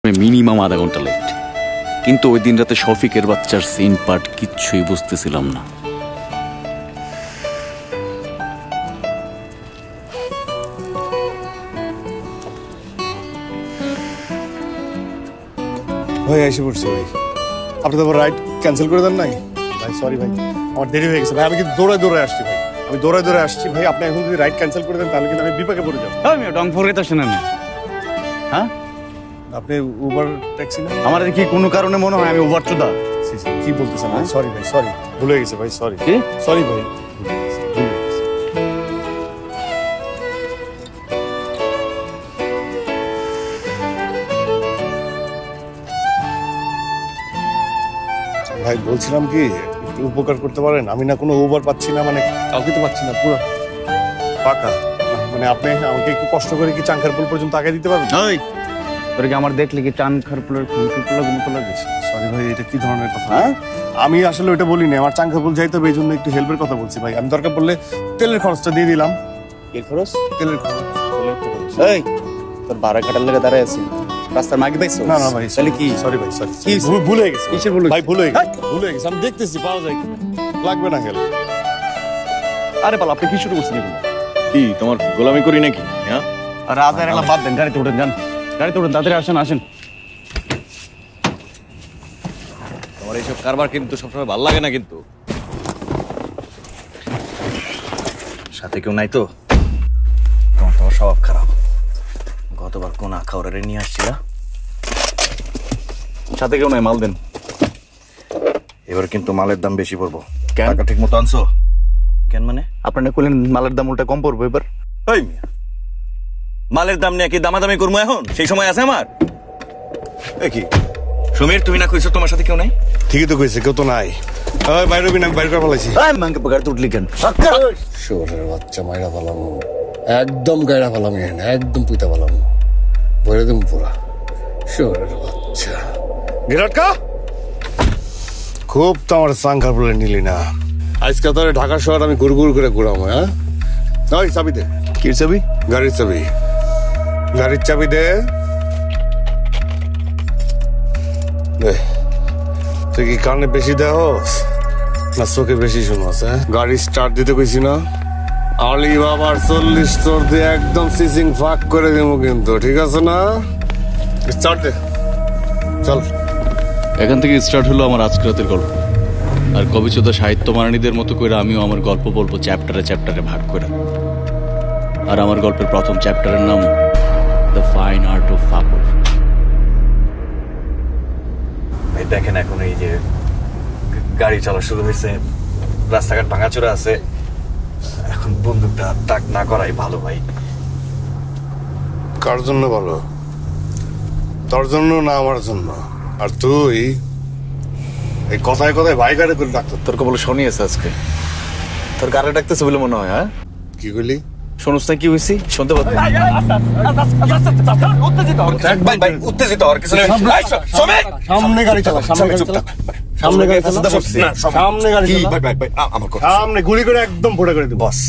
Minimum আধা ঘন্টা late, কিন্তু ওই দিন রাতে শফিকের বাচ্চার সিন পার্ট কিচ্ছুই বুঝতেছিলাম না। ভাই এসে পড়ছে ভাই, আপনি তো রাইড ক্যান্সেল করে দেন নাই ভাই? সরি ভাই, আমার দেরি হয়ে গেছে ভাই, আমি কিন্তু দৌড়ায় আসছি ভাই, আমি দৌড়ায় আসছি ভাই। আপনি এখন যদি রাইড ক্যান্সেল করে দেন তাহলে কিন্তু আমি বিপাকে পড়ে যাবো। ডং ফোরে তো শোনেন না, হ্যাঁ? আপনি উবার ট্যাক্সি না? আমার কি কোনো কারণে মনে হয় আমি উবার চোদা? কি বলতেছেন ভাই? সরি ভাই, সরি, ভুলে গেছে ভাই, সরি সরি ভাই, ভাই বলছিলাম কি একটু উপকার করতে পারেন? আমি না কোনো উবার পাচ্ছি না, মানে কাউকে তো পাচ্ছি না, পুরো ফাঁকা। মানে আপনি আমাকে একটু কষ্ট করে কি চাঙ্কারপুল পর্যন্ত আগে দিতে পারবেন? তোর কি আমার দেখলে কি চাঙ্কারপুলের ঘুমতে লাগে? সরি ভাই, এটা কি ধরনের কথা? আমি আসলে ওটা বলিনি, আমার চাঙ্কারপুল যাইতে হবে এই জন্য একটু হেল্পের কথা বলছি ভাই। আমি দরকার পড়লে তেলের খরচটা দিয়ে দিলাম। এর খরচ? তেলের খরচ। এই তোর ভাড়া কাটার লেগে দাঁড়ায় আছি, রাস্তার মাগে পাইছো? না না ভাই, তাহলে কি? সরি ভাই, সরি, কি ভুলে গেছি। কিসের ভুল? ভাই ভুলে গেছি, আমি দেখতেছি পাওয়া যায় কিনা। লাগবে না হেল্প। আরে পাল, আপনি কি শুরু করছেন এগুলো? কি তোমার গোলামি করি নাকি? হ্যাঁ, আর আজার এলা বাদ দেন, গাড়িতে উঠেন, যান গাড়িতে উঠেন, তাড়াতাড়ি আসেন। তোমার এইসব কারবার কিন্তু সবসময় ভালো লাগে না, কিন্তু সাথে কেউ নাই তো? তোমার স্বভাব খারাপ। গতবার কোন খাওয়ারে নিয়ে আসছিলা, সাথে কেউ নাই, মাল দেন। এবার কিন্তু মালের দাম বেশি পড়বো। কেন? টাকা ঠিক মতো আনছো? কেন মানে? আপনারা কইলেন মালের দাম উল্টা কম পড়বো এবার। ওই মিয়া, মালের দাম নিয়ে কি দামাদামি করবো এখন? সেই সময় আছে আমার? কি সমীর, তুমি না কইছো তোমার সাথে কেউ নাই? ঠিকই তো কইছে, কেউ তো নাই। বাইরে না, বাইরে করে ফেলাইছি। গাড়িতে উঠলি কেন? শোরের বাচ্চা মাইরা ফেলাম, একদম গাইরা ফেলাম, এখানে একদম পুঁতা ফেলাম, বলে দেব পুরা। শোরের বাচ্চা বিরাটকা, খুব তো আমার চাঙ্কারপুলে নিলি না। আজকে তো ঢাকা শহর আমি ঘুর করে ঘুরাবো। হ্যাঁ, ওই চাবি দে। কি চাবি? গাড়ির চাবি। গাড়ির চাবি দে। তুই কি কানে বেশি দেহস না চোখে বেশি শুনস? হ্যাঁ, গাড়ি স্টার্ট দিতে কইছি না? আলি বাবার 40 তোর দিয়ে একদম সিসিং ফাঁক করে দেবো কিন্তু, ঠিক আছে না? স্টার্ট দে, চল। এখান থেকে স্টার্ট হলো আমার আজকে রাতের গল্প। আর কবিচোদা সাহিত্য মারানিদের মতো করে আমিও আমার গল্প বলবো চ্যাপ্টারে ভাগ করে। আর আমার গল্পের প্রথম চ্যাপ্টারের নাম দ্য ফাইন আর্ট অফ ফাপড়। দেখেন, এখন এই যে গাড়ি চলা শুরু হয়েছে, রাস্তাঘাট ভাঙাচোরা আছে, এখন বন্দুকটা তাক না করাই ভালো ভাই। কার জন্য ভালো? তোর জন্য না আমার জন্য? আর তুই এই কথায় কথায় ভাই গাড়ি করে ডাক্তার তোর কবল শুনিয়েছে আজকে, তোর গাড়ি ডাকতেছে বলে মনে হয়। হ্যাঁ, কি বলি? শুনুস না কি হয়েছি? শুনতে পাচ্ছি। উত্তেজিত হওয়ার কিছু নেই। সামনে গাড়ি চালা, সামনে গাড়ি চালা, সামনে গাড়ি চালা, সামনে গাড়ি চালা, সামনে গুলি করে একদম ফোটা করে দেব। বস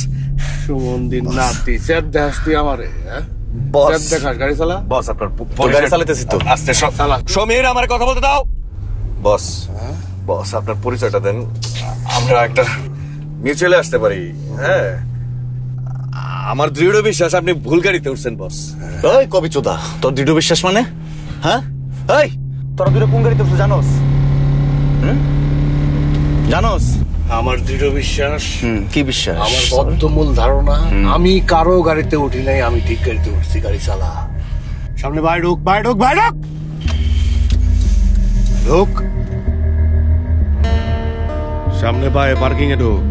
সুমন্দির নাতি স্যার দেখাস তুই আমারে? হ্যাঁ, বস দেখাস গাড়ি চালা। বস আপনার গাড়ি চালাতেছি তো। আস্তে চালা। সমীর, আমার কথা বলতে দাও। বস, বস আপনার পরিচয়টা দেন, আমরা একটা মিউচুয়ালে আসতে পারি। হ্যাঁ, আমার দৃঢ় বিশ্বাস আপনি ভুল গাড়িতে উঠছেন বস। ওই কবিচোদা, তোর দৃঢ় বিশ্বাস মানে? হ্যাঁ, এই তোরা দুটো কোন গাড়িতে উঠছে জানোস? জানোস? আমার দৃঢ় বিশ্বাস, কি বিশ্বাস? আমার বদ্ধমূল ধারণা, আমি কারো গাড়িতে উঠি নাই, আমি ঠিক গাড়িতে উঠছি। গাড়ি চালা। সামনে বাইরে ঢোক, বাইরে ঢোক, বাইরে ঢোক, ঢোক। সামনে বাইরে পার্কিং এ ঢোক,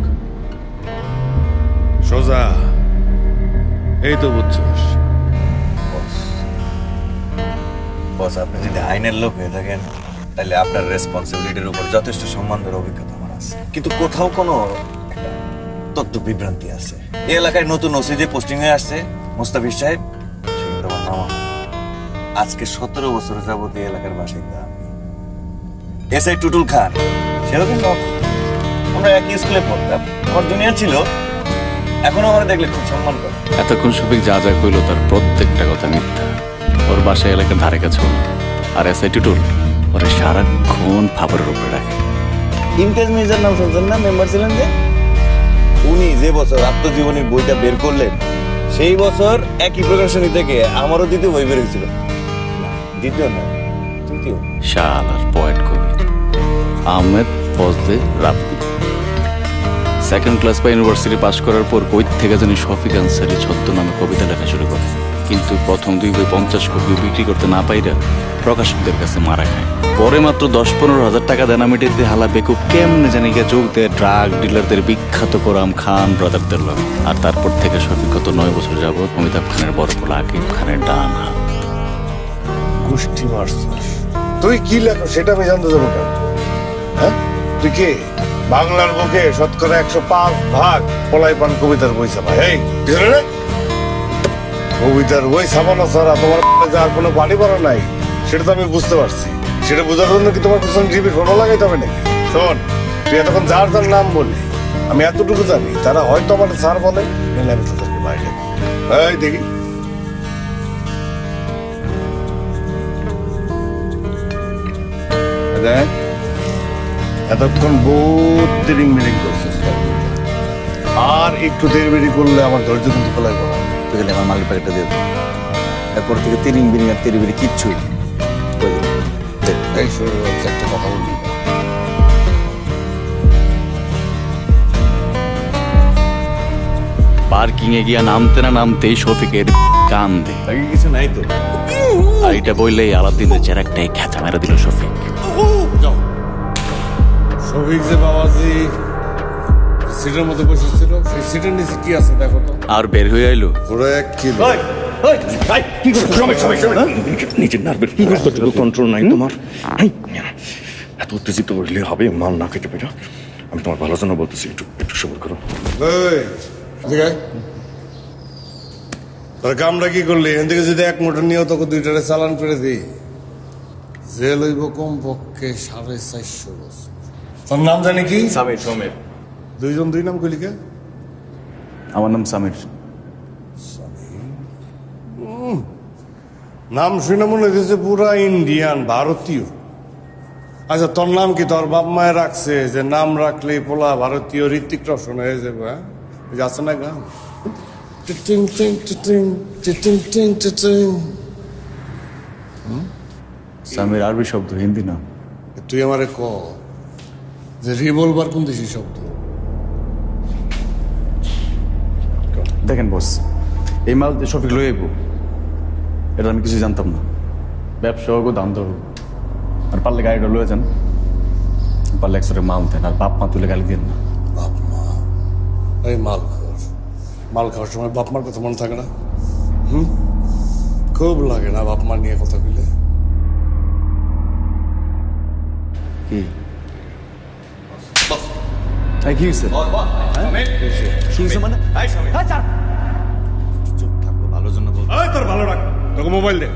সোজা। এই তো বুঝছিস। বস, আপনি যদি আইনের লোক হয়ে থাকেন তাহলে আপনার রেসপন্সিবিলিটির উপর যথেষ্ট সম্মানের অভিজ্ঞতা আমার আছে, কিন্তু কোথাও কোনো তথ্য বিভ্রান্তি আছে। এই এলাকায় নতুন ওসি যে পোস্টিং হয়ে আসছে, মুস্তাফিজ সাহেব, সে কিন্তু আমার মামা। আজকে 17 বছর যাবত এই এলাকার বাসিন্দা। এসআই টুটুল খান, সেও কিন্তু আমরা একই স্কুলে পড়তাম, আমার জুনিয়র ছিল, এখনো আমার দেখলে খুব সম্মান করে। এতক্ষণ শফিক যা যা কইলো তার প্রত্যেকটা কথা মিথ্যা। ওর বাসায় এলাকার ধারে কাছে আর এসআই টুটুল ওরা সারাক্ষণ ফাবরের উপরে রাখে। ইমতিয়াজ মির্জার নাম শুনছেন না? মেম্বার ছিলেন যে, উনি যে বছর আত্মজীবনীর বইটা বের করলেন সেই বছর একই প্রকাশনী থেকে আমারও দ্বিতীয় বই বের হয়েছিল। না, দ্বিতীয় না, তৃতীয়। শাল আর পয়েট কবি আহমেদ ফজলে রাব্বি সেকেন্ড ক্লাস বা ইউনিভার্সিটি পাশ করার পর বই থেকে জানি শফিক আনসারি ছদ্মনামে কবিতা লেখা শুরু করে, কিন্তু প্রথম 2 বই 50 কপি বিক্রি করতে না পাইরা প্রকাশকদের কাছে মারা খায়। পরে মাত্র 10-15 হাজার টাকা দেনা মিটাইতে হালা বেকুব কেমনে জানি গিয়ে যোগ দেয় ড্রাগ ডিলারদের বিখ্যাত কোরাম খান ব্রাদারদের লগে। আর তারপর থেকে শফিক গত 9 বছর যাবৎ অমিতাভ খানের বড় পোলা আকিব খানের ডান হাত। গোষ্ঠী মারছিস তুই কি লেখো সেটা আমি জানতে যাবো কেন? হ্যাঁ, তুই কে? বাংলার বুকে শতকরা 105% পলাইপান কবিতার বই ছাপা। এই কবিতার বই ছাপানো ছাড়া তোমার যার কোনো বাড়ি পড়া নাই সেটা তো আমি বুঝতে পারছি। সেটা বোঝার জন্য কি তোমার পিছনে টিভি ফোনও লাগাইতে হবে নাকি? শোন, তুই এতক্ষণ যার যার নাম বললি, আমি এতটুকু জানি তারা হয়তো আমার স্যার বলে, নাহলে আমি তোদেরকে বাইরে। এই দেখি দেখ, এতক্ষণ বহুত তিরিং মিরিং করছিস, আর একটু দেরি করলে আমার ধৈর্য কিন্তু ফেলাই পড়া। তুই গেলে আমার মালের প্যাকেটটা দিয়ে দেবো। এরপর থেকে তিরিং বিরিং আর তেরি বিরি কিচ্ছুই না। এই শুরু হচ্ছে একটা কথা বলবি। পার্কিং এ গিয়া নামতে না নামতেই শফিকের কান দে। বাকি কিছু নাই তো। আর এটা বললেই আলাদিনের চেরাকটাই খেচা মেরে দিল শফিক। শফিক যে বাবাজি সিটের মধ্যে বসেছিল, সেই সিটের নিচে কি আছে দেখো তো। আর বের হয়ে আইলো পুরো 1 কিলো। নিজের নার্ভের কতটুকু কন্ট্রোল নাই তোমার? এত উত্তেজিত করলে হবে? মাল না খেতে পেরে আমি তোমার ভালোর জন্য বলতেছি, একটু একটু সবর করো। তোর কামটা কি করলি? এখান থেকে যদি 1 মোটর নিয়েও তোকে 2টারে চালান করে দিই, জেল হইব কম পক্ষে 450 বছর। তোর নাম জানি কি? সামির। সমের। 2 জন 2 নাম কইলি কে? আমার নাম সামির। নাম শুনে মনে হইতেছে পুরা ইন্ডিয়ান, ভারতীয়। আচ্ছা, তোর নাম কি? তোর বাপ মায়ের রাখছে যে নাম রাখলে পোলা ভারতীয় ঋত্বিক রোশন হয়ে যাবে? হ্যাঁ, আছে না গান? সামির আরবি শব্দ, হিন্দি না। তুই আমারে ক যে রিভলভার কোন দেশি শব্দ? দেখেন বস, এই মাল যে শফিক লয়ে আইব এটা আমি কিছু জানতাম না। ব্যবসা হোক, দাম দর হোক, আর পারলে গাড়িটা লয়ে যান, পারলে একসাথে মাল দেন, আর বাপ মা তুলে গালি দেন না। বাপ মা? এই মাল খাওয়ার সময় বাপ মার কথা মনে থাকে না? খুব লাগে না বাপ মা নিয়ে কথা বলে? কি কি হয়েছে? কি হয়েছে মানে? চুপ থাকো, ভালোর জন্য বলবো। তোর ভালো রাখ, তোকে মোবাইল দে।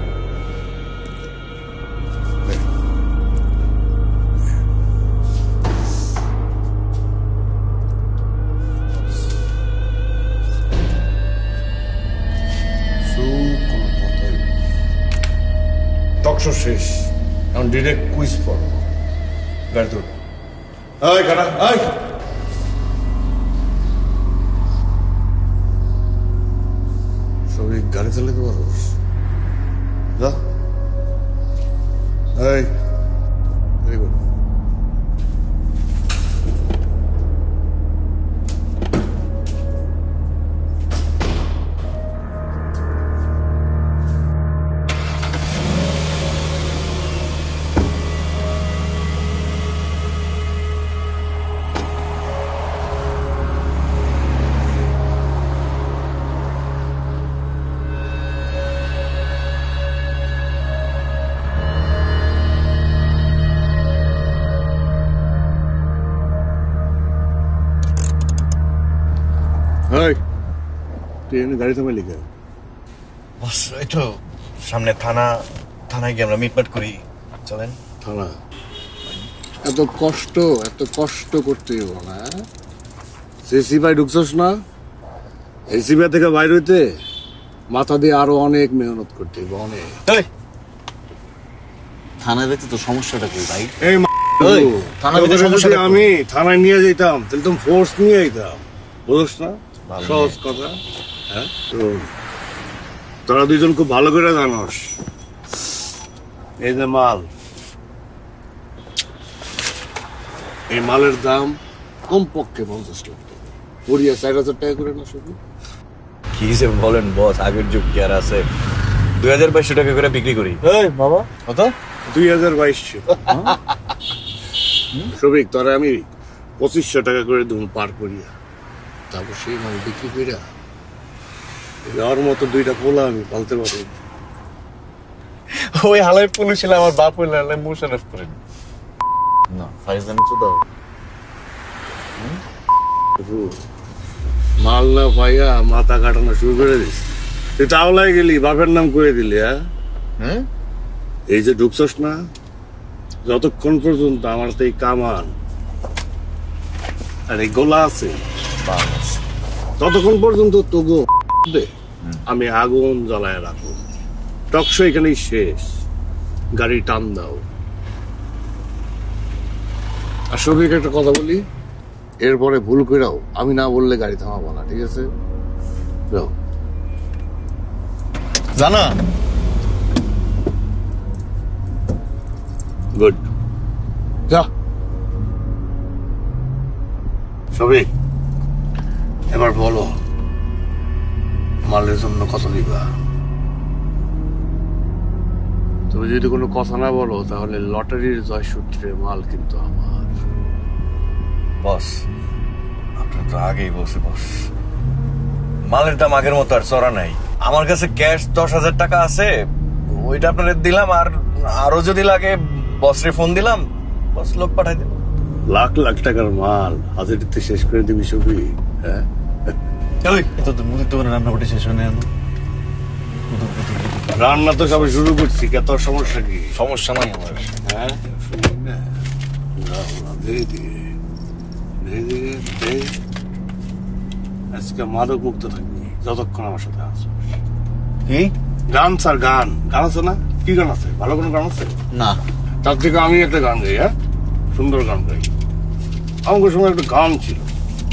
টকশো শেষ, এখন ডিরেক্ট কুইজ পড়ো। গাড়ি তোর কাটা সবই গাড়ি চালাতে পারোস? যা। এই ভেরি গুড। তুই এনে গাড়ি থামাই লিখে বস, এই তো সামনে থানায় গিয়ে আমরা মিটমাট করি, চলেন। থানা? এত কষ্ট করতে হইব না? সিসিপাই ঢুকছস না? এই সিপিআই থেকে বাইর হইতে মাথা দিয়ে আরো অনেক মেহনত করতে হইব, অনেক। থানায় যেতে তো সমস্যাটা কই ভাই? এই ওই, থানা তোকে ভিতরে যদি সমস্যাটা কই? আমি থানায় নিয়ে যেতাম তাহলে তুমি ফোর্স নিয়ে যেতাম, বুঝছ না? ভালো সহজ কথা। হ্যাঁ তো তোরা দুইজন খুব ভালো করে জানোস, এই যে মাল, এই মালের দাম কমপক্ষে 50 লাখ টাকা, পড়িয়া 4,000 টাকা করে না শুধু। কি যে বলেন বস, আগের যুগ কি আর আছে? 2200 টাকা করে বিক্রি করি। এই বাবা কত? 2022 সবিক তোরা আমি 2500 টাকা করে দেবো পার করিয়া, তারপর সেই মাল বিক্রি করিয়া যাওয়ার মতো দুইটা পোলা আমি পালতে পারবো। ওই হালাই পুলিশ ছিল আমার বাপ হইলে হালাই মুশারফ করেন না, ফাইজান চুদাও। মাল না পাইয়া মাথা কাটানো শুরু করে দিস, তুই তাওলাই গেলি, বাপের নাম করে দিলি। হ্যাঁ এই যে ঢুকছস না, যতক্ষণ পর্যন্ত আমার তো এই কামান আর এই গোলা আছে ততক্ষণ পর্যন্ত তবু আমি আগুন জ্বালায় রাখবো। টকশো এখানেই শেষ, গাড়ি টান দাও। আর সবিক একটা কথা বলি, এরপরে ভুল কইরাও আমি না বললে গাড়ি থামাবো না, ঠিক আছে? যাও। জানা গুড, যা। সবিক এবার বলো, মালের জন্য কত দিবা? তুমি যদি কোনো কথা না বলো তাহলে লটারির জয় সূত্রে মাল কিন্তু আমার। বস আপনার তো আগেই বসে বস, মালের দাম আগের মতো আর চড়া নাই। আমার কাছে ক্যাশ 10,000 টাকা আছে, ওইটা আপনাদের দিলাম, আর আরো যদি লাগে বসরে ফোন দিলাম, বস লোক পাঠাই দিল। লাখ লাখ টাকার মাল হাজারিতে শেষ করে দিবি সবিক? হ্যাঁ, মুদির দোকানে রান্না করে শেষ হয় না। রান্না তো সবে শুরু করছি, কে তোর সমস্যা কি? সমস্যা নাই আমার। হ্যাঁ শুনুন না, যাও না, ধীরে ধীরে ধীরে ধীরে ধীরে। আজকে মাদক মুক্ত থাকবি যতক্ষণ আমার সাথে আছো। কি গান স্যার, গান গান আছে না? কি গান আছে? ভালো কোনো গান আছে? না, তার থেকে আমি একটা গান গাই। হ্যাঁ, সুন্দর গান গাই। আমার সময় একটা গান ছিল,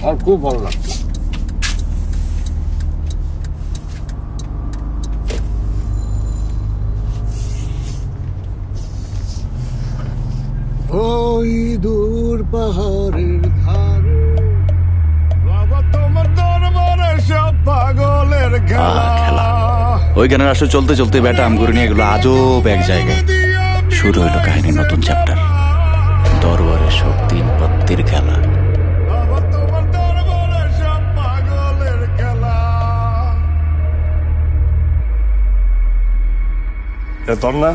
আমার খুব ভালো লাগতো। ওই দূর পাহাড়ের ধারে বাবা তোমার দরবারে সব পাগলের খেলা। ওই গানের আসলে চলতে চলতে ব্যাটা আমগুলো নিয়ে গেলো আজব এক জায়গায়। শুরু হইলো কাহিনীর নতুন চ্যাপ্টার, দরবারে সব দিন পত্তির খেলা। বাবা তোমার দরবারে সব পাগলের খেলা। তোর না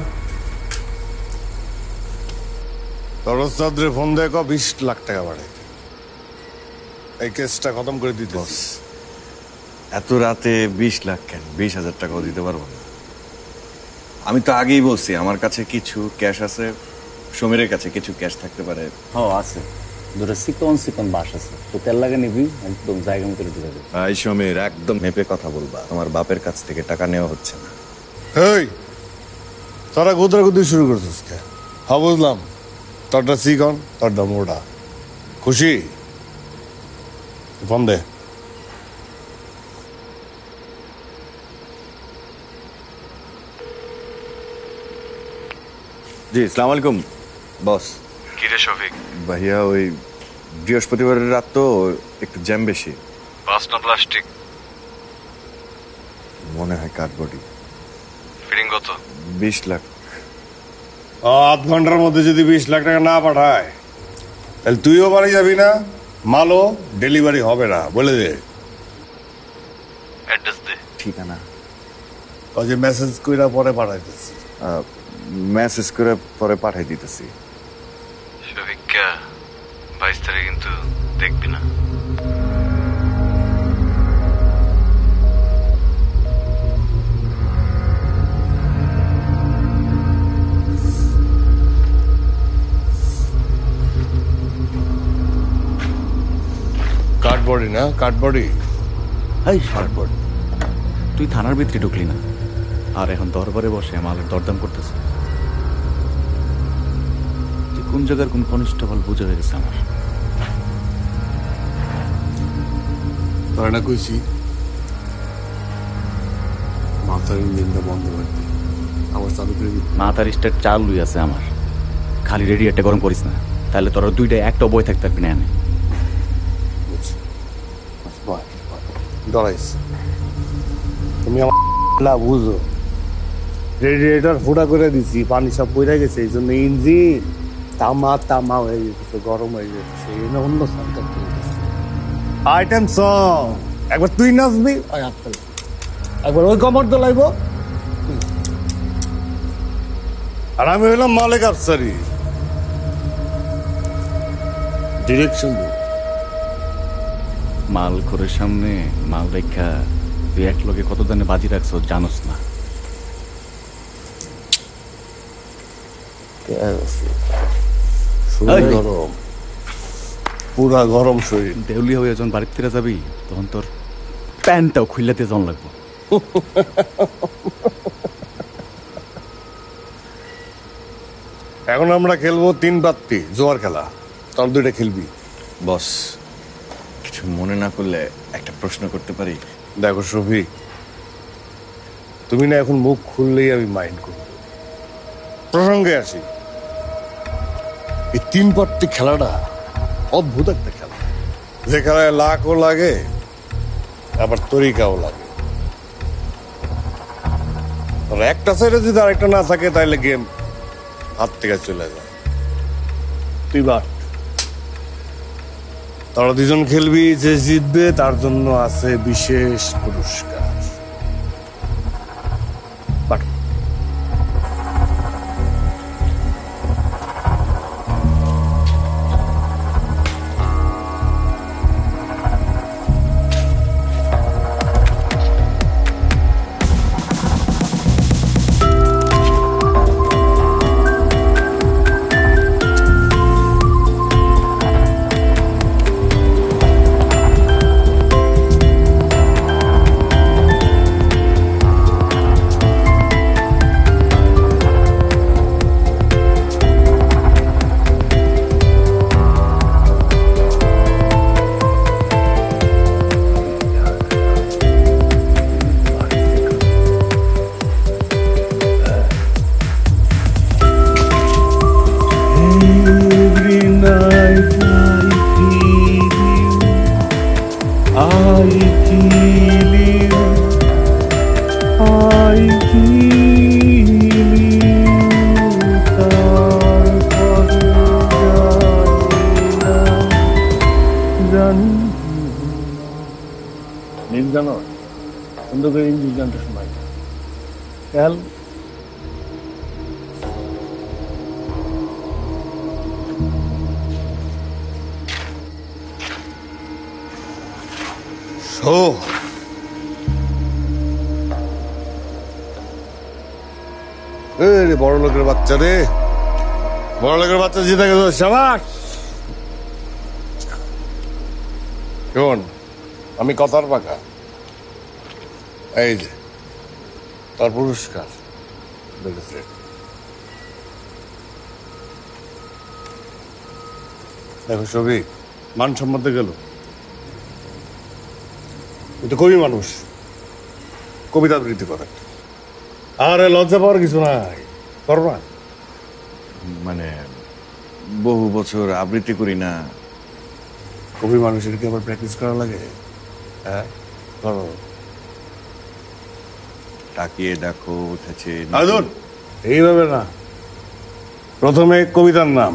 তোর ওস্তাদরে ফোন দেয় 20 লাখ টাকা বাড়ে, এই কেসটা খতম করে দিতে। এত রাতে 20 লাখ কেন? 20,000 টাকাও দিতে পারবো না। আমি তো আগেই বলছি আমার কাছে কিছু ক্যাশ আছে, সমীরের কাছে কিছু ক্যাশ থাকতে পারে। আছে দুটো চিকন বাস আছে, তো তেল লাগে নিবি, একদম জায়গা মতো রেখে যাবে। ভাই সমীর, একদম মেপে কথা বলবা, তোমার বাপের কাছ থেকে টাকা নেওয়া হচ্ছে না। হেই, তোরা গুদরাগুদি শুরু করছিস কে? হ্যাঁ বুঝলাম, তোরটা চিকন, তোরটা মোটা। খুশি? ফোন দে। জি, আসসালামু আলাইকুম বস। কি রে শফিক, ভাইয়া ওই বৃহস্পতিবারের রাত তো একটু জ্যাম বেশি, বাস না প্লাস্টিক? মনে হয় কাঠবডি। ফিটিং কত? 20 লাখ। আধ ঘন্টার মধ্যে যদি 20 লাখ টাকা না পাঠায় তাহলে তুইও বাড়ি যাবি না, মালও ডেলিভারি হবে না, বলে দে। অ্যাড্রেস দে। ঠিকানা ওই যে মেসেজ কইরা পরে পাঠাইতেছি। মেসেজ করে পরে পাঠাই দিতেছি। শফিক কে 22 তারিখ কিন্তু দেখবি না। কাঠবডি না, কাঠবডি। এই শার্টবোর্ড, তুই থানার ভিতরে ঢুকলি না, আর এখন দরবারে বসে মালের দরদাম করতেছে। কোন জায়গার কোন কনস্টেবল বোঝা হয়ে গেছে আমার। তোরা না কইছি মাথার ইঞ্জিনটা বন্ধ করে দে, আবার চালু করে দিবি। মাথার স্টার্ট চালুই আছে আমার, খালি রেডিয়েটটা গরম করিস না, তাহলে তোরা দুইটা একটা বই থাকতে পারবি না এনে। ডরাইস তুমি আমার বুঝো, রেডিয়েটর ফুটা করে দিছি, পানি সব বইরা গেছে, এই জন্য ইঞ্জিন তামা তামা হয়ে যেতেছে, গরম হয়ে যেতেছে, এনে অন্য সরকার চলতেছে। আইটেম সং একবার তুই নাচবি, একবার ওই কমর দোলাইব, আর আমি হইলাম মালিক আফসারি, ডিরেকশন দেব। মাল ঘরের সামনে মাল রেখা তুই এক লগে কত দানে বাজি রাখছ জানোস না। শরীর এই। গরম, পুরা গরম শরীর। দেউলিয়া হয়ে যখন বাড়ির ফিরে যাবি তখন তোর প্যান্টটাও খুললে দিয়ে জন লাগবো। এখন আমরা খেলবো 3 পাত্তি জোয়ার খেলা, তোর দুইটা খেলবি। বস, কিছু মনে না করলে একটা প্রশ্ন করতে পারি? দেখো শফিক, তুমি না এখন মুখ খুললেই আমি মাইন্ড করব। প্রসঙ্গে আসি, এই 3 পাত্তি খেলাটা অদ্ভুত একটা খেলা, যে খেলায় লাখও লাগে আবার তরিকাও লাগে। আর একটা সাইডে যদি আরেকটা না থাকে তাহলে গেম হাত থেকে চলে যায়। তুই বাট, তোরা দুজন খেলবি, যে জিতবে তার জন্য আছে বিশেষ পুরস্কার। বাট জানো, সুন্দর করে ইংলিশ গানটা শোনাই খেল। শো রে, বড় লোকের বাচ্চা রে, বড় লোকের বাচ্চা জিতে গেল, শাবাশ। শোন, আমি কথার পাকা, এই যে তার পুরস্কার। দেখো সবই মান সম্মত গেল, তো কবি মানুষ, কবিতা আবৃত্তি করে, আর লজ্জা পাওয়ার কিছু নাই, করো না। মানে বহু বছর আবৃত্তি করি না। কবি মানুষের কি আবার প্র্যাকটিস করা লাগে? হ্যাঁ, করো। তাকিয়ে দেখো উঠেছে আদর এইভাবে না, প্রথমে কবিতার নাম,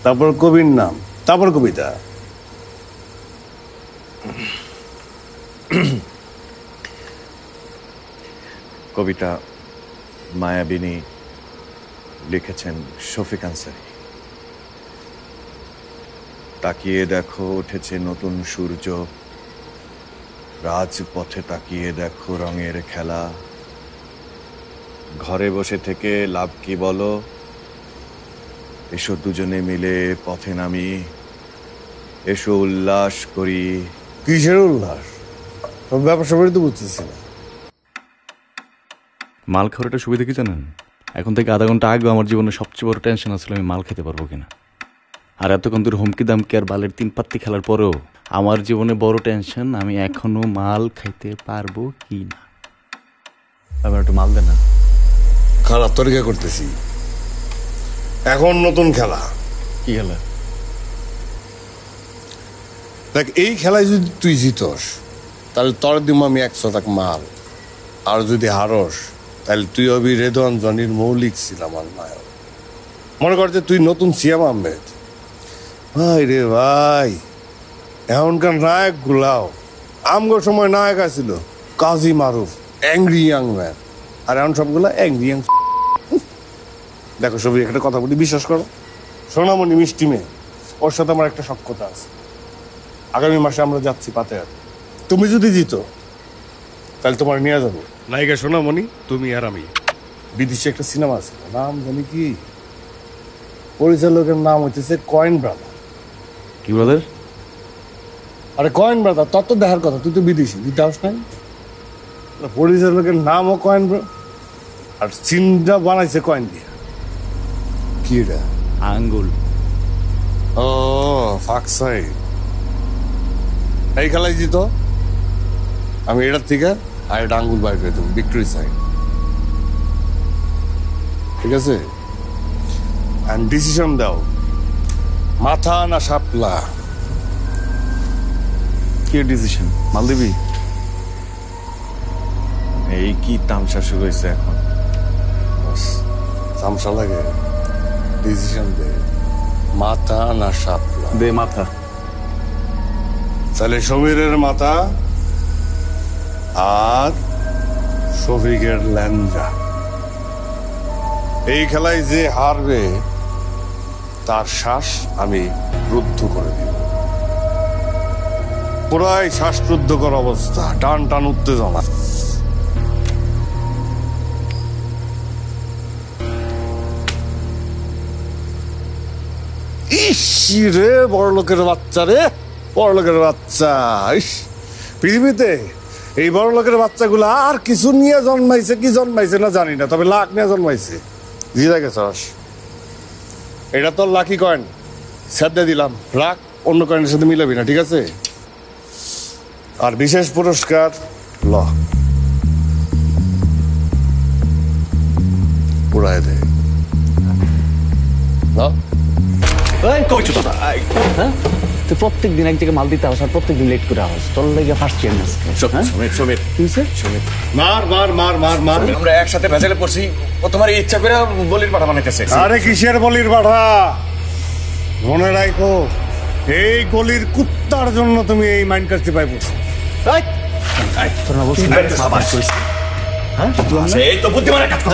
তারপর কবির নাম, তারপর কবিতা। কবিতা মায়াবিনী, লিখেছেন শফিক আনসারী। তাকিয়ে দেখো উঠেছে নতুন সূর্য, রাজপথে তাকিয়ে দেখো রঙের খেলা, ঘরে বসে থেকে লাভ কি বলো, এসো দুজনে মিলে পথে নামি, এসো উল্লাস করি। কিসের উল্লাস? ব্যবসা বাড়ি তো বুঝতেছি না। মাল খাওয়ার একটা সুবিধা কি জানেন? এখন থেকে আধা ঘন্টা আগে আমার জীবনে সবচেয়ে বড় টেনশন আসলে আমি মাল খেতে পারবো কিনা। আর এতক্ষণ ধরে হুমকি দামকি আর বালের 3 পাত্তি খেলার পরেও আমার জীবনে বড় টেনশন, আমি এখনো মাল খাইতে পারবো কি না। আবার একটু মাল দেন না। খারাপ তরিকা করতেছি, এখন নতুন খেলা। কি খেলা? দেখ, এই খেলায় যদি তুই জিতস তাহলে তোর দিব আমি 100 টাকা মাল, আর যদি হারস তাহলে তুই হবি রেদওয়ান জনির মৌলিক সিনেমার নায়ক। মনে কর যে তুই নতুন সিয়াম আহমেদ। ভাই রে ভাই, এখনকার নায়ক গুলাও আমগো সময় নায়ক আছিল Kazi Maruf, angry young man, আর এখন সবগুলা অ্যাংরি ইয়াং। দেখো সবই একটা কথা বলি, বিশ্বাস করো, সোনামণি মিষ্টি মেয়ে, ওর সাথে আমার একটা সখ্যতা আছে। আগামী মাসে আমরা যাচ্ছি পাতেহাতে। তুমি যদি জিতো তাহলে তোমার নিয়ে যাবো নায়িকা সোনামণি, তুমি আর আমি। বিদেশি একটা সিনেমা আছে, নাম জানি কি, পরিচালকের নাম হইতেছে কয়েন ব্রাদার। কি ব্রাদার? আরে কয়েন ব্রাদার, তোর তো দেখার কথা, তুই তো বিদেশি, তুই দেখাস নাই? পরিচালকের নামও কয়েন আর সিনটা বানাইছে কয়েন দিয়ে। কি এটা? আঙ্গুল। ও ফাকসাই। এই খেলায় জিতো আমি এটার থেকে আর এটা আঙ্গুল বাইর করে দেবো, ভিক্টরি সাইন। ঠিক আছে? এন্ড ডিসিশন দাও, মাথা না শাপলা। কি ডিসিশন? মাল দিবি? এই কি তামসা শুরু হয়েছে এখন? তামসা লাগে? ডিসিশন দে, মাথা না শাপলা। দে মাথা। তাহলে সমীরের মাথা আর শফিকের ল্যাঞ্জা। এই খেলায় যে হারবে তার শ্বাস আমি রুদ্ধ করে দিব। পুরাই শ্বাসরুদ্ধকর অবস্থা, টান টান উত্তেজনা। ইস রে, বড় লোকের বাচ্চা রে, বড় লোকের বাচ্চা। ইস, পৃথিবীতে এই বড় লোকের বাচ্চাগুলো আর কিছু নিয়ে জন্মাইছে কি জন্মাইছে না জানি না, তবে লাখ নিয়ে জন্মাইছে। জিতে গেছস, এটা তোর লাকি কয়েন, সাথে দিলাম, রাখ, অন্য কয়েনের সাথে মিলাবি না, ঠিক আছে? আর বিশেষ পুরস্কার ল, উড়ায় দে। ল। হ্যাঁ, তুই প্রত্যেক দিন এক জায়গায় মাল দিতে আস আর প্রত্যেকদিন লেট করে আস, তোর লাগে ফার্স্ট চেন আজকে। সমীর মার মার মার মার মার। আমরা একসাথে ভেজালে পড়ছি, ও তোমার ইচ্ছা করে বলির পাঠা বানাইতেছে। আরে কিসের বলির পাঠা? মনে রাখো, এই গলির কুত্তার জন্য তুমি এই মাইন্ড কাটতে পাইবো। তোর না বলছি এই তো বুদ্ধিমানের কাজ কর।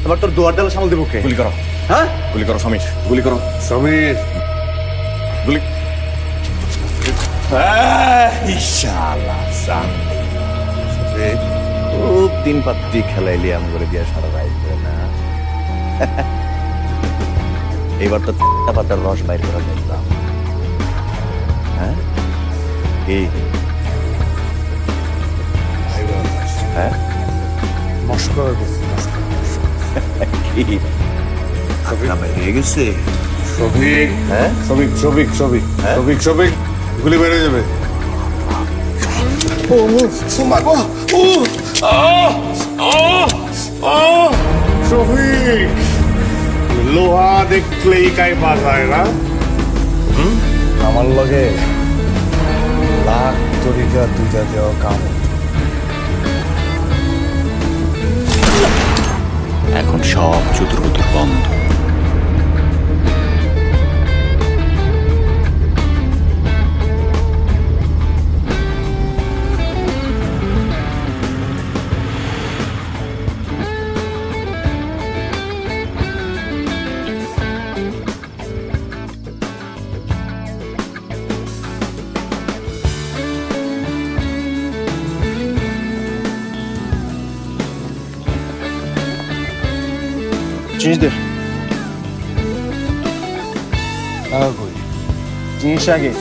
আবার তোর দুয়ার ডালা সামাল দেবো কে? গুলি করো, হ্যাঁ, গুলি করো সমীর, গুলি করো সমীর। গুলি। ইনশাআল্লাহ খুব তিন পাত্তি খেলাইলি আম করে দিয়া সারা রাইত না। এবার তো পাতার রস বাইর করে দেখলাম। হ্যাঁ, এই হ্যাঁ মস্করা করছি, কি হয়ে গেছে? শফিক, হ্যাঁ, শফিক শফিক শফিক শফিক শফিক, গুলি বেড়ে যাবে। শফিক, লোহা দেখলেই কাই বাজায় না। আমার লগে লাখ তরিকা দুইটা দেওয়া কাম। এখন সব চতুর্বুতুর বন্ধ। জিনিস দে, টাকা কই? জিনিস আগে,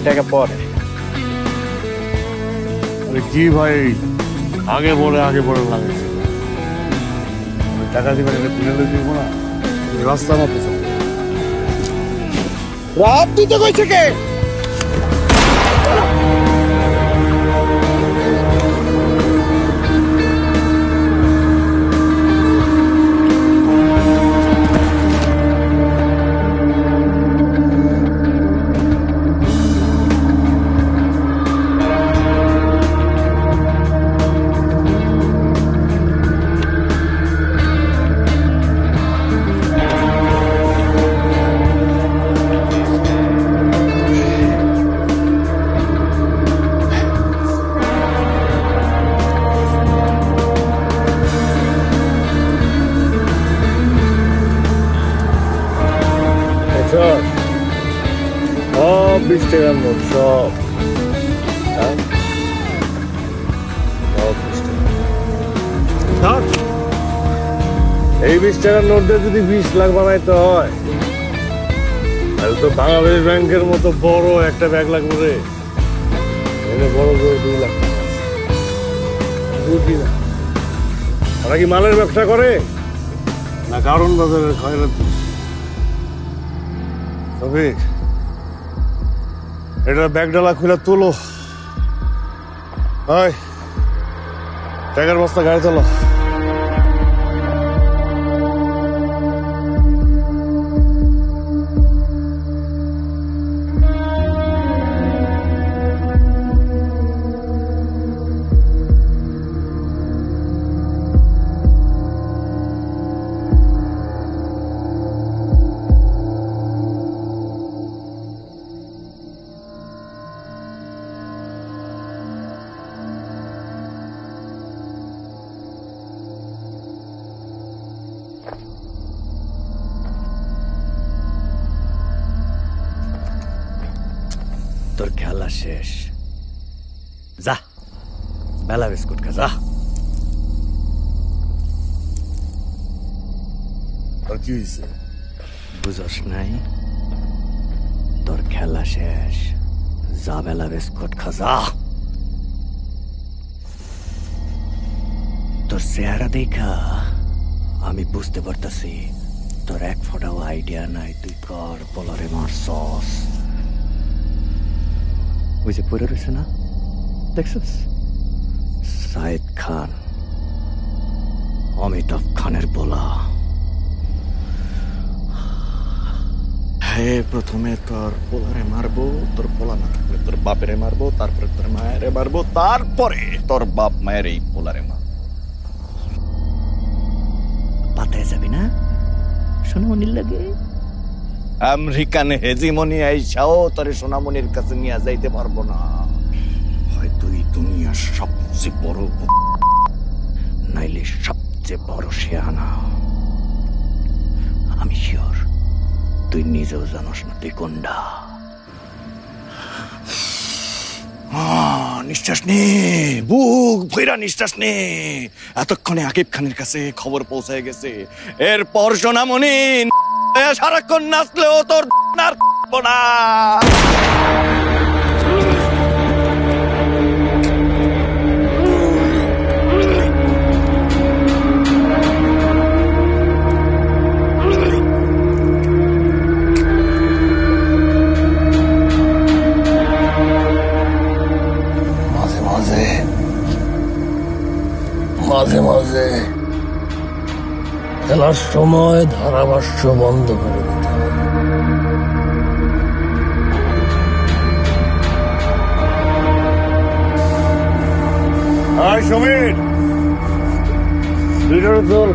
টাকা পরে। আরে কি ভাই, আগে বলে লাগে। টাকা দিবেন, এটা তুলে দিব না, রাস্তা মতো। রাত দিতে কইছে কে? সব 20 টাকার নোট সব। হ্যাঁ? সব 20 টাকা। এই 20 টাকার নোট দিয়ে যদি 20 লাখ বানাইতে হয় তাহলে তো বাংলাদেশ ব্যাংকের মতো বড় একটা ব্যাগ লাগবে রে। এখানে বড় করে 2 লাখ টাকা আছে। বুঝি না ওরা কি মালের ব্যবসা করে না কারণ বাজারের খয়রাতি? রফিক, এটা ব্যাগ ডালা খুলে তোলো। টাকার বস্তা গাড়ি তোলো। তোর খেলা শেষ, যা বেলা বিস্কুট খা যা। আর কি হয়েছে? বুঝস নাই, তোর খেলা শেষ, যা বেলা বিস্কুট খা যা। তোর চেহারা দেখা আমি বুঝতে পারতাছি তোর এক ফোঁটাও আইডিয়া নাই তুই কর বলরে মারছস। ওই যে পড়ে রয়েছে না, দেখছিস? সাইদ খান, অমিতাভ খানের বলা। হ্যাঁ, প্রথমে তোর পোলারে মারবো, তোর পোলা না থাকলে তোর বাপেরে মারবো, তারপরে তোর মায়েরে মারবো, তারপরে তোর বাপ মায়ের এই পোলারে মারবো। পাতায় যাবি না সোনামণির লাগে? আমেরিকান হেজিমনি আইসাও তোর সোনামণির কাছে নিয়ে যাইতে পারবো না। হয়তো এই দুনিয়ার সবচেয়ে বড় নাইলে সবচেয়ে বড় শেয়ানা। আমি শিওর তুই নিজেও জানোস না তুই কোনটা। নিঃশ্বাস নে, বুক ভৈরা নিঃশ্বাস নে। এতক্ষণে আকিব খানের কাছে খবর পৌঁছায় গেছে। এরপর সোনামণি সারাক্ষণ নাচলেও তোর আর না। মাঝে মাঝে খেলার সময় ধারাভাষ্য বন্ধ করে দিতে হবে। সমীর, চল।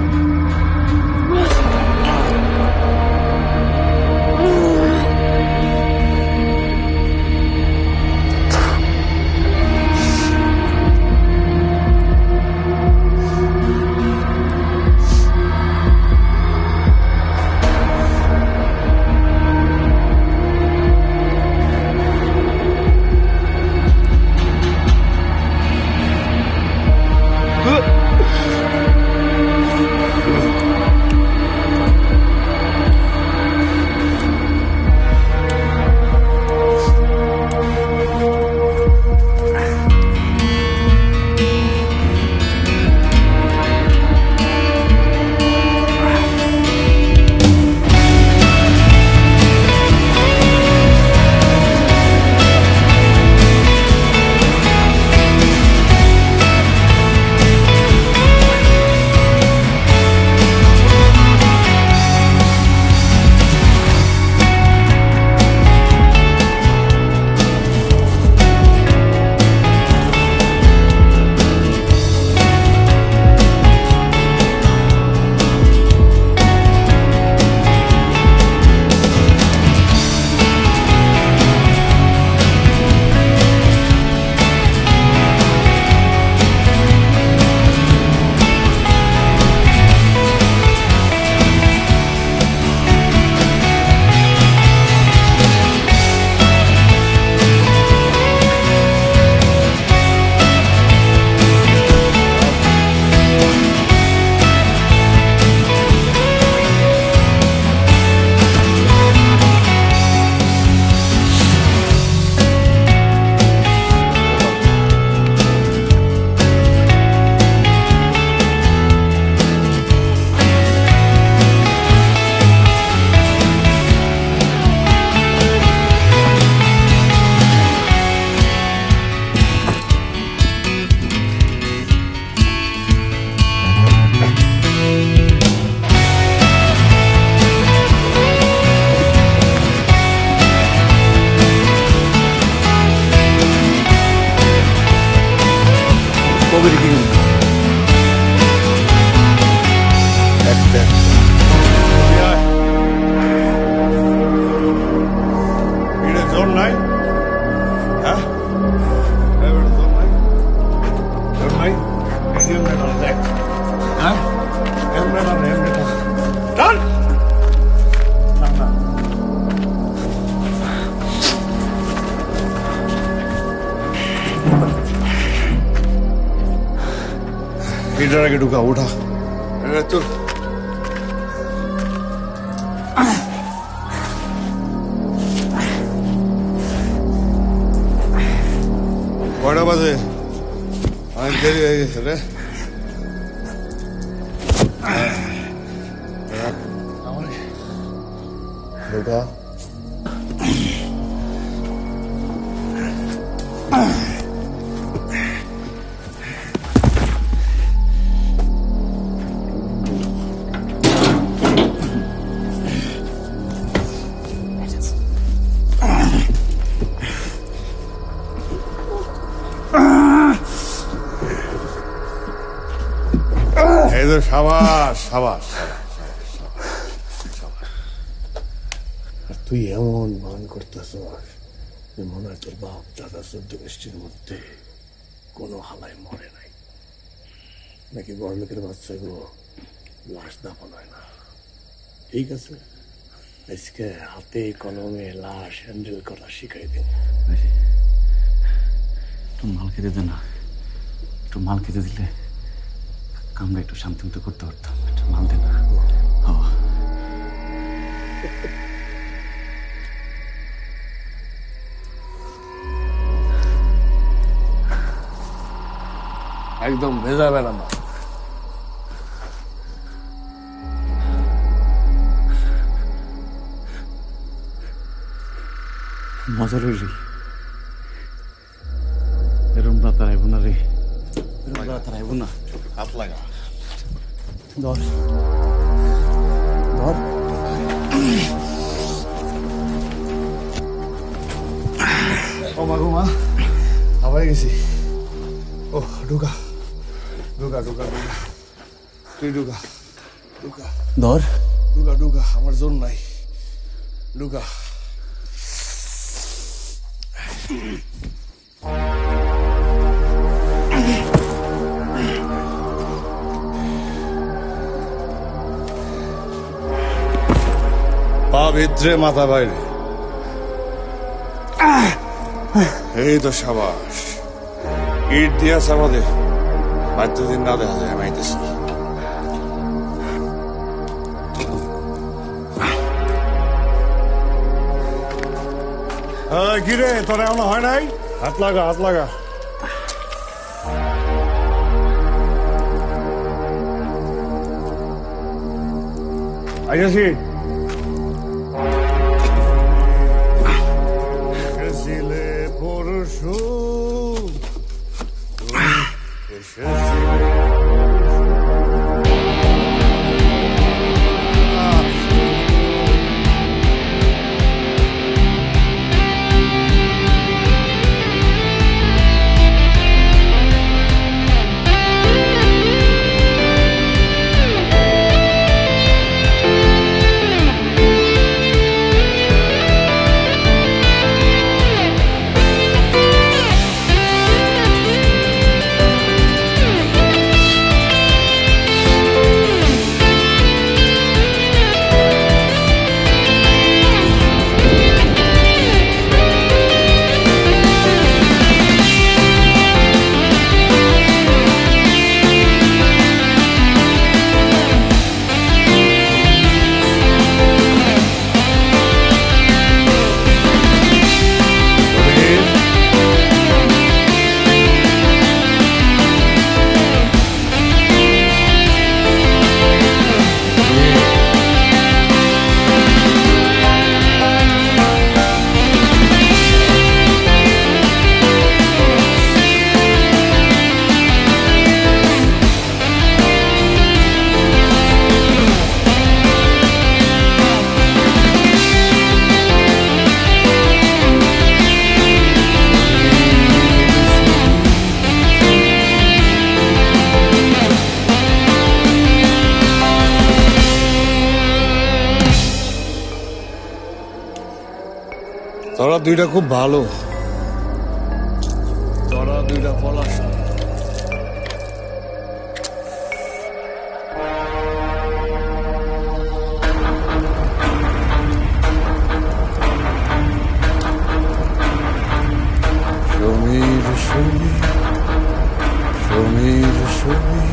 এটার আগে ঢুকা উঠা তো কয়টা বাজে অনেক দেরি হয়ে গেছে রে ঢুকা এই তো সাবাস সাবাস তুই এমন ভান করতেছ যে মনে হয় তোর বাপ দাদা 14 গোষ্ঠীর মধ্যে কোনো হালায় মরে নাই, নাকি বড় লোকের বাচ্চাগুলো লাশ দাফন হয় না। ঠিক আছে, আজকে হাতে কলমে লাশ হ্যান্ডেল করা শিখাই দিন। একটু মাল খেতে দে না, একটু মাল খেতে দিলে কামরা একটু শান্তি মতো করতে পারতাম। একটু মাল দে না। একদম ভেজা বেড়ানো। মজা রে এরম রাত আর আইব না রে, এরম রাত আর আইব না। হাত লাগা ধর ধর ও মা গো মা আবার গেছি। ও ঢুকা ঢুকা ঢুকা ঢুকা তুই ঢুকা ঢুকা ধর ঢুকা ঢুকা আমার জোর নাই ঢুকা। পা ভিতরে মাথা বাইরে, এই তো সাবাস। ইট দিয়া আমাদের বাচ্চাদিন না দেখা যায়, আমি আইতেছি। কিরে তোর এমন হয় নাই? হাত লাগা হাত লাগা। আইয়াছি এসেছিলে পরশু এসেছিলে তোরা দুইটা খুব ভালো, তোরা দুইটা পলাশ। সমীর সমীর সমীর সমীর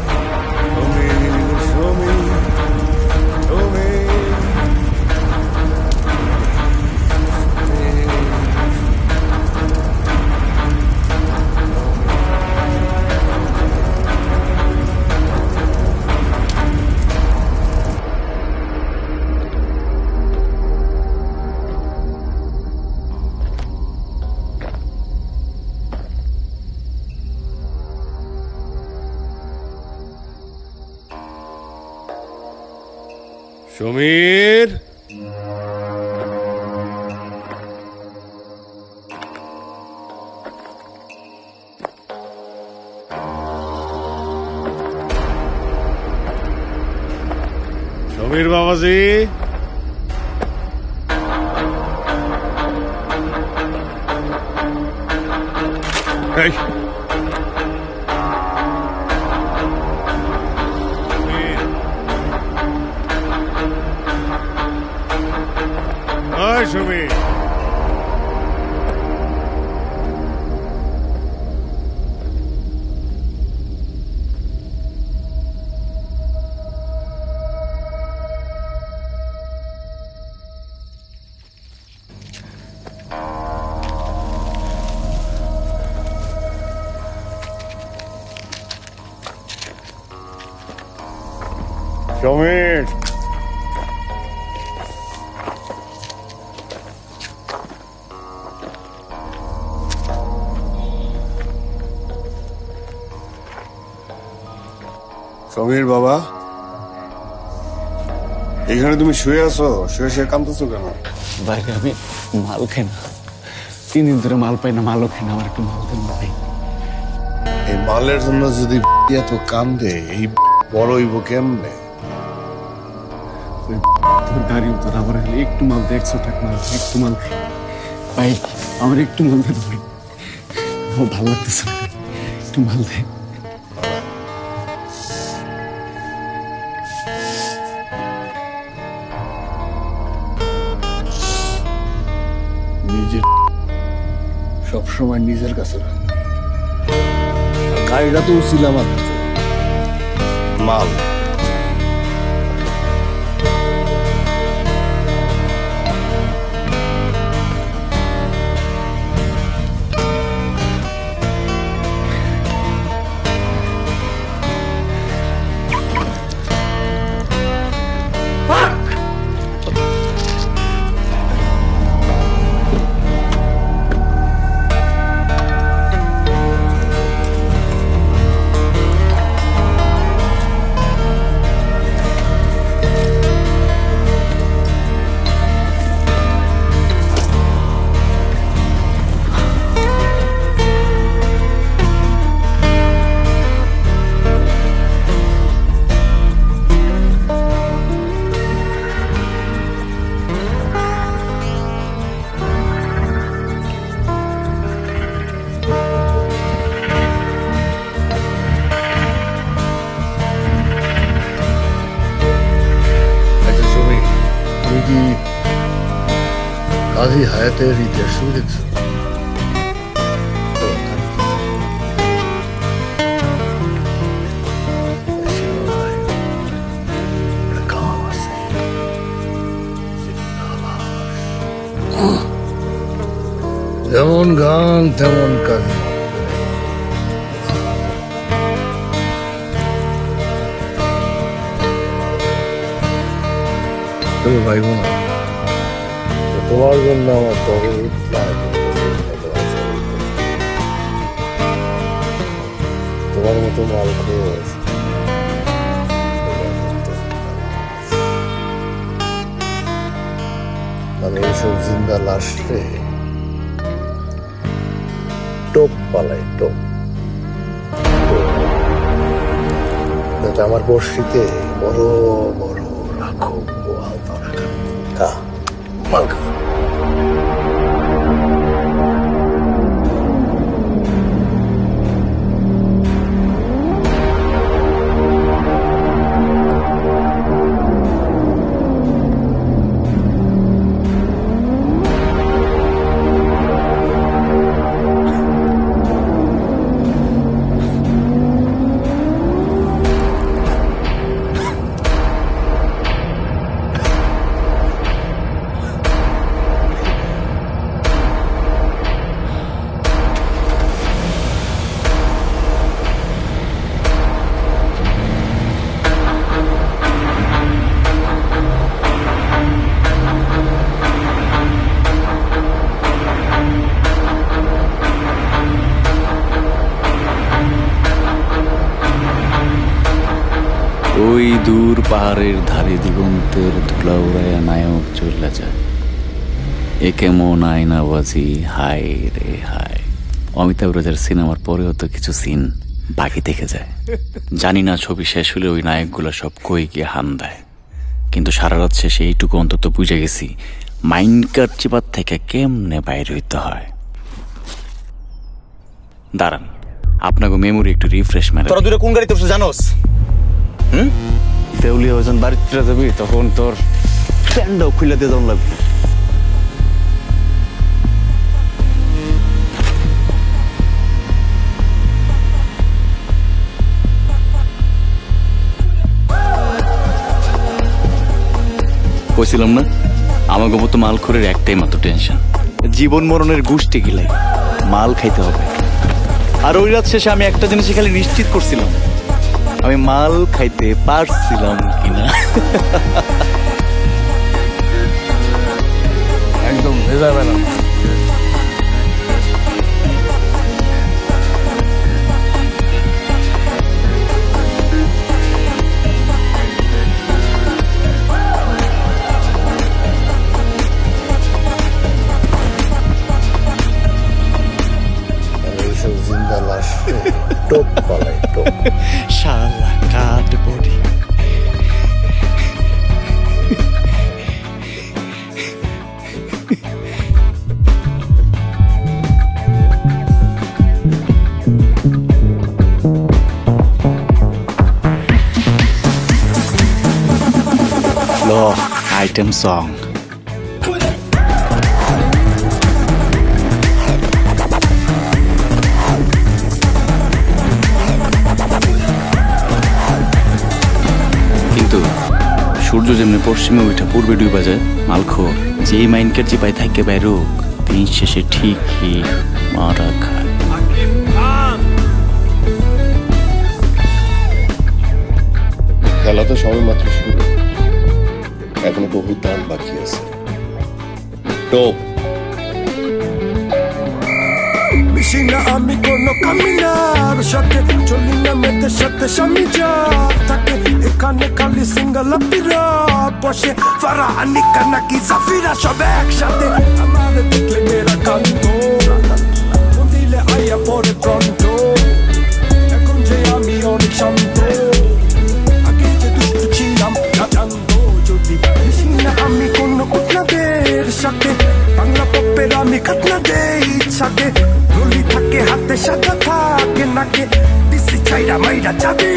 সমীর, সমীর বাবাজি, এই সমীর, সমীর, সমীর বাবা, এখানে তুমি শুয়ে আছো? শুয়ে শুয়ে কাঁদতেছো কেন? বাইরে আমি মাল খাই না, 3 দিন ধরে মাল পাই না, মালও খাই না, আমার একটু মাল দেন ভাই। এই মালের জন্য যদি এত কান্দে, এই বড় হইব কেমনে? তোর গাড়ি তোর আমার একটু মাল দে, 100 টাকা মাল, একটু মাল খাই ভাই, আমার একটু মাল দেন ভাই, আমার ভালো লাগতেছে না, একটু মাল দে। নিজের সবসময় নিজের কাছে রাখবি। গাড়িটা তো উচিলা মাত্র মাল কাজী হায়াতের ইতিহাস শুরু দেখছো? যেমন গান তেমন কাজ। তুমি ভাইব না, তোমার জন্য আমার তোমার মতো মাল খোঁজ মানে এইসব জিন্দা লাশরে টোপ পালাই, টোপ। যাতে আমার বর্ষিতে বড় বড় রাখো আলতা রাখা। খা মাল খা। ওই দূর পাহাড়ের ধারে দিগন্তের ধুলা উড়াইয়া নায়ক চলে যায়। এ কেমন আয়নাবাজি, হায় রে হায়। অমিতাভ রাজার সিনেমার পরেও তো কিছু সিন বাকি থেকে যায়। জানি না ছবি শেষ হলে ওই নায়কগুলো সব কই গিয়ে হান দেয়, কিন্তু সারা রাত শেষে এইটুকু অন্তত বুঝে গেছি মাইন্ড কার চিপার থেকে কেমনে বাইরে হইতে হয়। দাঁড়ান, আপনাকে মেমোরি একটু রিফ্রেশ মেরে। তোরা দূরে কোন গাড়িতে উঠছে জানোস? দেউলিয়া ওজন বাড়িতে যাবি, তখন তোর প্যান্ডাও খুলে দিয়ে যাওয়া লাগবে। কইছিলাম না আমাকে মতো মালখোরের একটাই মাত্র টেনশন, জীবন মরণের গোষ্ঠী গিলাই মাল খাইতে হবে। আর ওই রাত শেষে আমি একটা জিনিস খালি নিশ্চিত করছিলাম, আমি মাল খাইতে পারছিলাম কিনা। একদম ভেজাবে না। এইসব জিন্দা লাশ টোপ পালাই টোপ। শালা কাট বডি। Item song. কিন্তু সূর্য যেমনি পশ্চিমে উঠা পূর্বে ডুবা যায়, মালখোর যেই মাইনকের চিপায় থাকে বাইরুক দিন শেষে ঠিকই মারা খায়। খেলা তো সবে মাত্র শুরু, এখনো বহু দান বাকি আছে। টোপ মিশি না আমি কোনো কামিনার সাথে, চলি না মেয়েদের সাথে স্বামী যা থাকে। এখানে খালি সিঙ্গল আপিরা বসে, ফারা আনিকা নাকি জাফিরা সব একসাথে। আমার দেখলে মেরা কান্ত, দিলে আইয়া পরে প্রন্ত। এখন যে আমি অনেক শান্ত, আগে যে দুষ্ট ছিলাম না জানতো যদি। মিশি না আমি কোনো কুটনাদের সাথে, বাংলা পপের আমি খাতনা দেই ইচ্ছাতে। রুলি থাকে হাতে সাদা থাকে নাকে, দিছি চাইরা মাইরা যাবে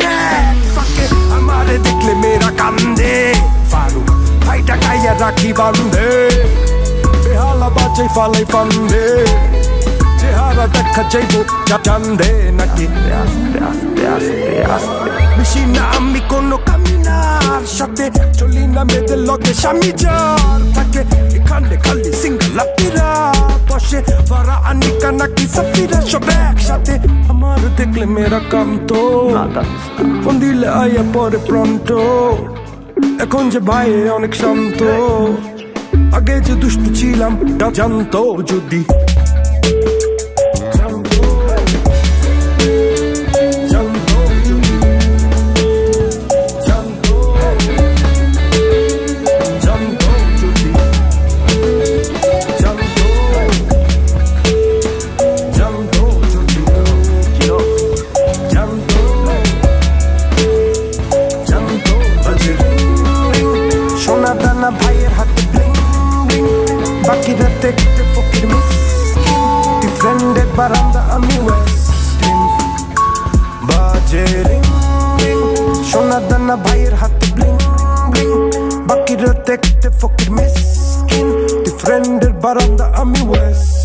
ফাঁকে। আমারে দেখলে মেরা কান্দে, ফারুক ভাইটা গাইয়া রাখি বান্ধে। বেহালা বাজাই ফালাই ফান্দে, চেহারা দেখা যাইবো জানদে নাকি। আস্তে আস্তে আস্তে আস্তে মিশি না আমি কোনো কামিনার সাথে, চলি না মেয়েদের লগে স্বামী যার থাকে। এখানে খালি সিঙ্গল আপিরা বসে, ফারা আনিকা নাকি সাফিরা সব একসাথে। আমার দেখলে মেরা কাম তো, ফোন দিলে আইয়া পরে প্রন্ট। এখন যে ভাই অনেক শান্ত, আগে যে দুষ্ট ছিলাম জানতো যদি। ভাইয়ের হাতে ব্লিং ব্লিং, বাকিরা দেখতে ফকির মিসকিন। তুই ফ্রেন্ডের বারান্দা আমি ওয়েস্টিন, বাজে রিং রিং। সোনা দানা ভাইয়ের হাতে ব্লিং ব্লিং, বাকিরা দেখতে ফকির মিসকিন। তুই ফ্রেন্ডের বারান্দা আমি ওয়েস্ট।